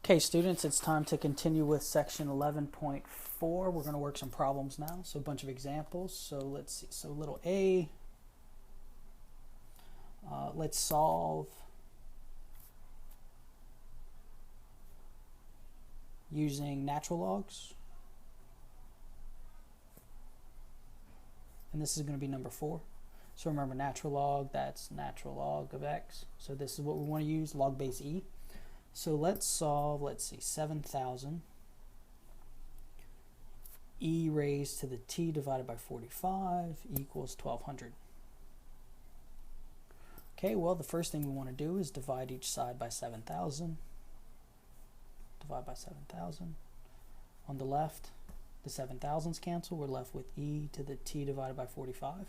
Okay, students, it's time to continue with section 11.4. We're going to work some problems now, so a bunch of examples. So let's see. So little a, let's solve using natural logs. And this is going to be number 4. So remember, natural log, that's natural log of x. So this is what we want to use, log base e. So let's solve, let's see, 7,000 e raised to the t divided by 45 equals 1,200. Okay, well, the first thing we want to do is divide each side by 7,000. Divide by 7,000. On the left, the 7,000s cancel. We're left with e to the t divided by 45.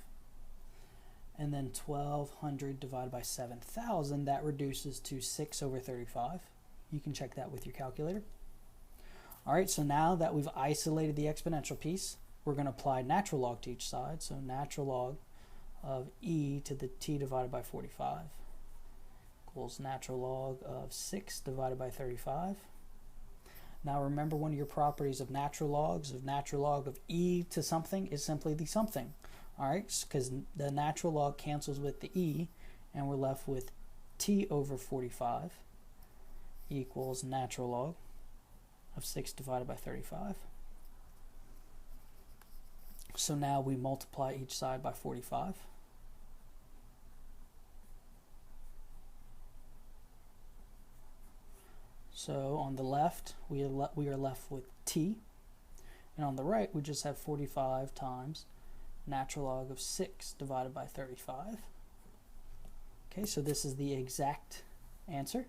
And then 1,200 divided by 7,000, that reduces to 6 over 35. You can check that with your calculator. All right, so now that we've isolated the exponential piece, we're going to apply natural log to each side. So natural log of e to the t divided by 45 equals natural log of 6 divided by 35. Now remember, one of your properties of natural logs, natural log of e to something is simply the something. All right, because the natural log cancels with the e, and we're left with t over 45 equals natural log of 6 divided by 35. So now we multiply each side by 45. So on the left, we are left with t, and on the right, we just have 45 times natural log of 6 divided by 35. Okay, so this is the exact answer.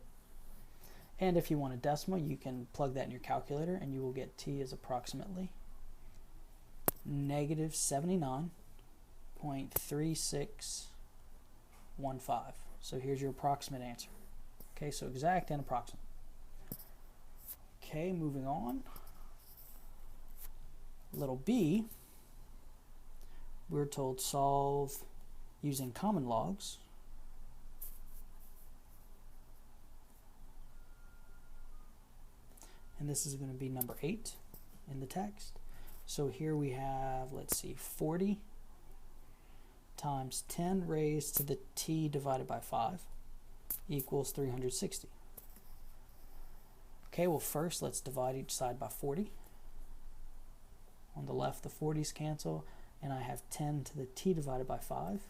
And if you want a decimal, you can plug that in your calculator and you will get t is approximately negative 79.3615. So here's your approximate answer. Okay, so exact and approximate. Okay, moving on. Little b, we're told solve using common logs. And this is going to be number 8 in the text. So here we have, let's see, 40 times 10 raised to the t divided by 5 equals 360. Okay, well, first let's divide each side by 40. On the left, the 40s cancel, and I have 10 to the t divided by 5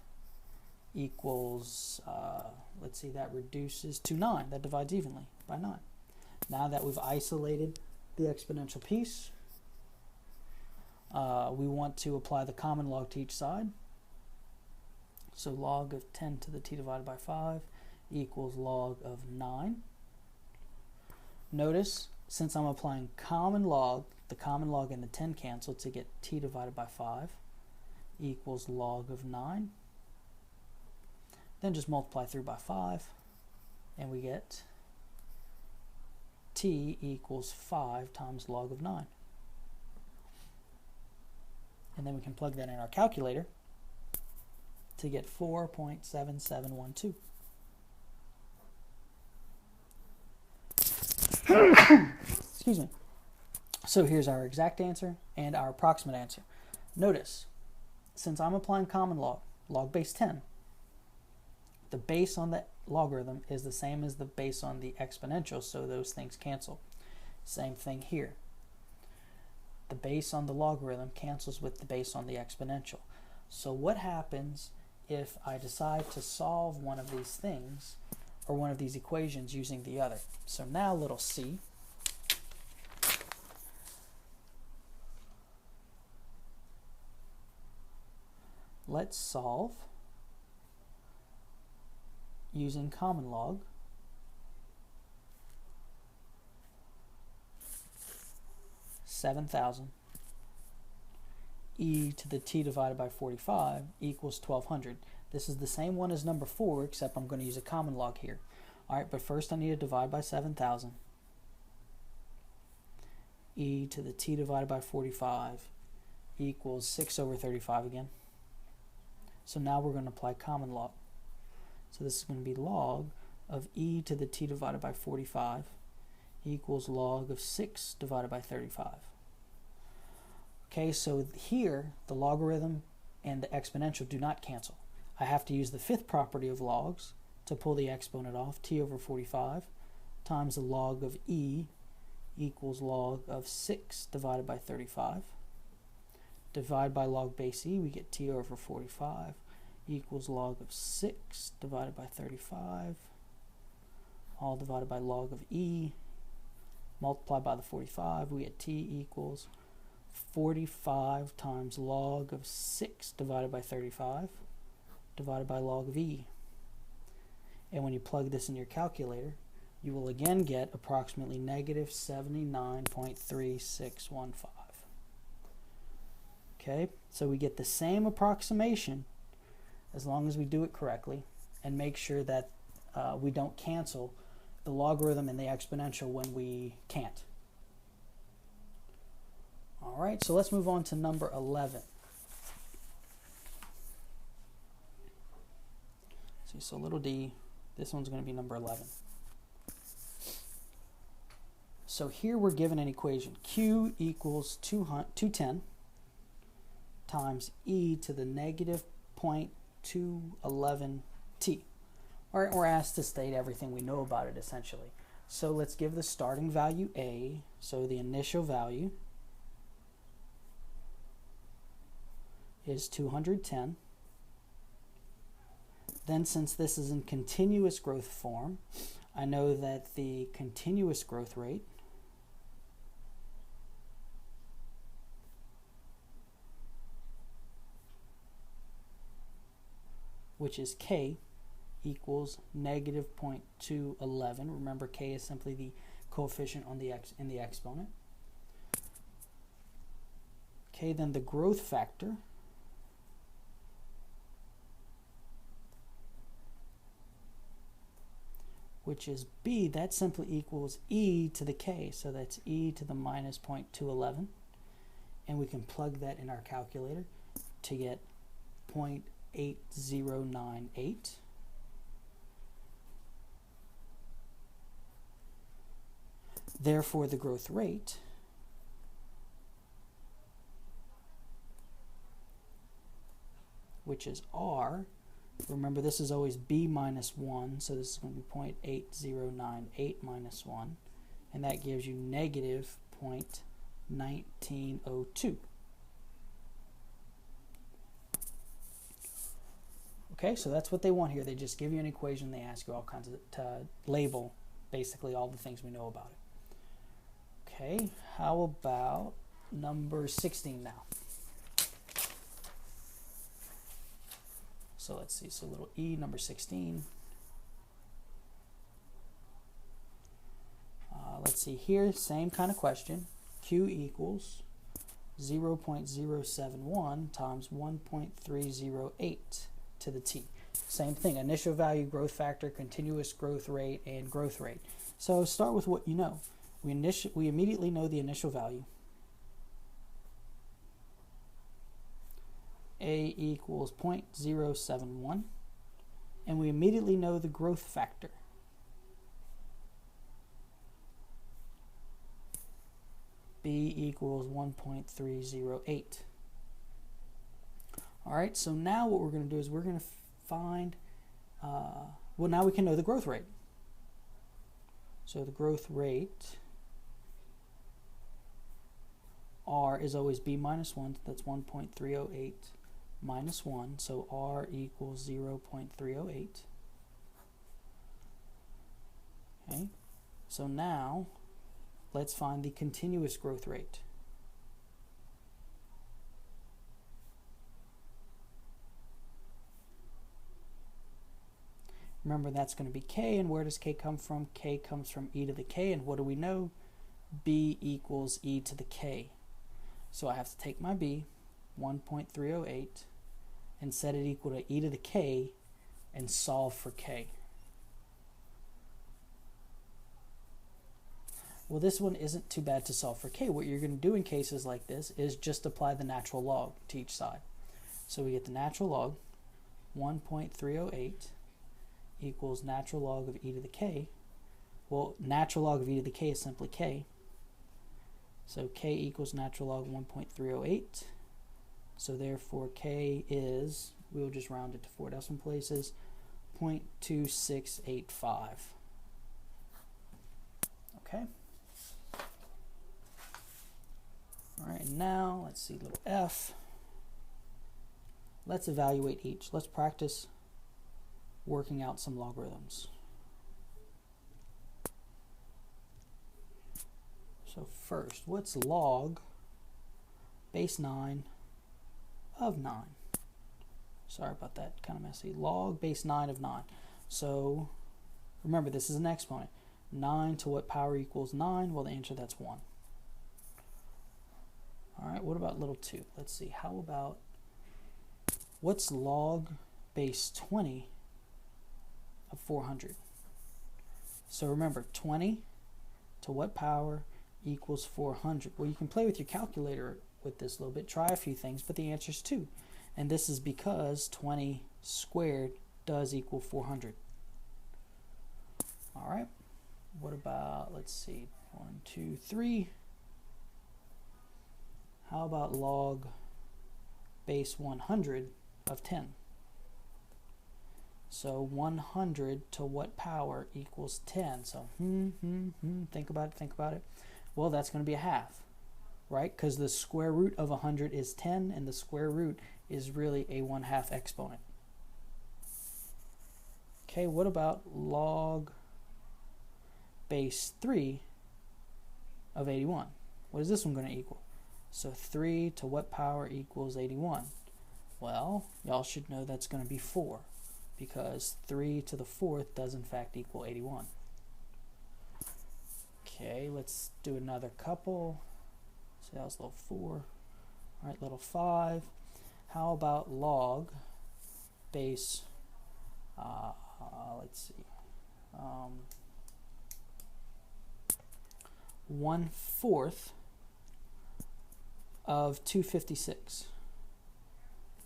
equals, let's see, that reduces to 9. That divides evenly by 9. Now that we've isolated the exponential piece, we want to apply the common log to each side. So log of 10 to the t divided by 5 equals log of 9. Notice, since I'm applying common log, the common log and the 10 cancel to get t divided by 5 equals log of 9. Then just multiply through by 5, and we get t equals 5 times log of 9. And then we can plug that in our calculator to get 4.7712. Excuse me. So here's our exact answer and our approximate answer. Notice, since I'm applying common log, log base 10, the base on the logarithm is the same as the base on the exponential, so those things cancel. Same thing here. The base on the logarithm cancels with the base on the exponential. So what happens if I decide to solve one of these things or one of these equations using the other? So now little c, let's solve using common log. (7,000) e to the t divided by 45 equals 1,200. This is the same one as number 4, except I'm going to use a common log here. All right, but first I need to divide by 7,000. E to the t divided by 45 equals 6 over 35 again. So now we're going to apply common log. So this is going to be log of e to the t divided by 45 equals log of 6 divided by 35. Okay, so here the logarithm and the exponential do not cancel. I have to use the fifth property of logs to pull the exponent off. T over 45 times the log of e equals log of 6 divided by 35. Divide by log base e, we get t over 45 equals log of 6 divided by 35, all divided by log of e. Multiply by the 45, we get t equals 45 times log of 6 divided by 35 divided by log of e. And when you plug this in your calculator, you will again get approximately negative 79.3615. Okay, so we get the same approximation as long as we do it correctly and make sure that we don't cancel the logarithm and the exponential when we can't. All right, so let's move on to number 11. See, so little d, this one's going to be number 11. So here we're given an equation. Q equals 210 times e to the negative 0.211 t. All right, we're asked to state everything we know about it essentially. So let's give the starting value a, so the initial value is 210. Then since this is in continuous growth form, I know that the continuous growth rate which is k equals negative 0.211. Remember, k is simply the coefficient on the in the exponent. Okay, then the growth factor which is b, that simply equals e to the k, so that's e to the minus 0.211, and we can plug that in our calculator to get 0.8098. Therefore, the growth rate which is r, remember this is always b minus 1, so this is going to be 0.8098 minus 1, and that gives you negative 0.1902. Okay, so that's what they want here. They just give you an equation, they ask you all kinds of, to label basically all the things we know about it. Okay, how about number 16 now? So let's see, so little e, number 16. Let's see here, same kind of question. Q equals 0.071 times 1.308 to the t. Same thing, initial value, growth factor, continuous growth rate, and growth rate. So start with what you know. We immediately know the initial value. A equals 0.071, and we immediately know the growth factor. B equals 1.308. All right, so now what we're going to do is we're going to find, well, now we can know the growth rate. So the growth rate, R is always B minus 1, that's 1.308 minus 1, so R equals 0.308. Okay, so now let's find the continuous growth rate. Remember, that's going to be k, and where does k come from? K comes from e to the k, and what do we know? B equals e to the k. So I have to take my b, 1.308, and set it equal to e to the k, and solve for k. Well, this one isn't too bad to solve for k. What you're going to do in cases like this is just apply the natural log to each side. So we get the natural log, 1.308 equals natural log of e to the k. Well, natural log of e to the k is simply k. So k equals natural log 1.308. So therefore k is, we'll just round it to 4 decimal places, 0.2685. Okay. All right, now let's see little f. Let's evaluate each. Let's practice working out some logarithms. So first, what's log base 9 of 9? Sorry about that, kind of messy. Log base 9 of 9. So remember, this is an exponent. 9 to what power equals 9? Well, the answer, that's 1. All right, what about little 2? Let's see, how about, what's log base 20 of 400? So remember, 20 to what power equals 400? Well, you can play with your calculator with this a little bit, try a few things, but the answer is 2. And this is because 20 squared does equal 400. All right, what about, let's see, 1, 2, 3. How about log base 100 of 10? So 100 to what power equals 10? So think about it. Well, that's going to be a half, right? Because the square root of 100 is 10, and the square root is really a 1/2 exponent. Okay, what about log base 3 of 81? What is this one going to equal? So 3 to what power equals 81? Well, y'all should know that's going to be 4, because 3 to the 4th does in fact equal 81. Okay, let's do another couple. So that was little 4. All right, little 5. How about log base, let's see, 1/4 of 256.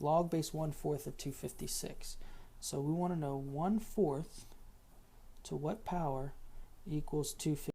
Log base 1/4 of 256. So we want to know 1/4 to what power equals 256.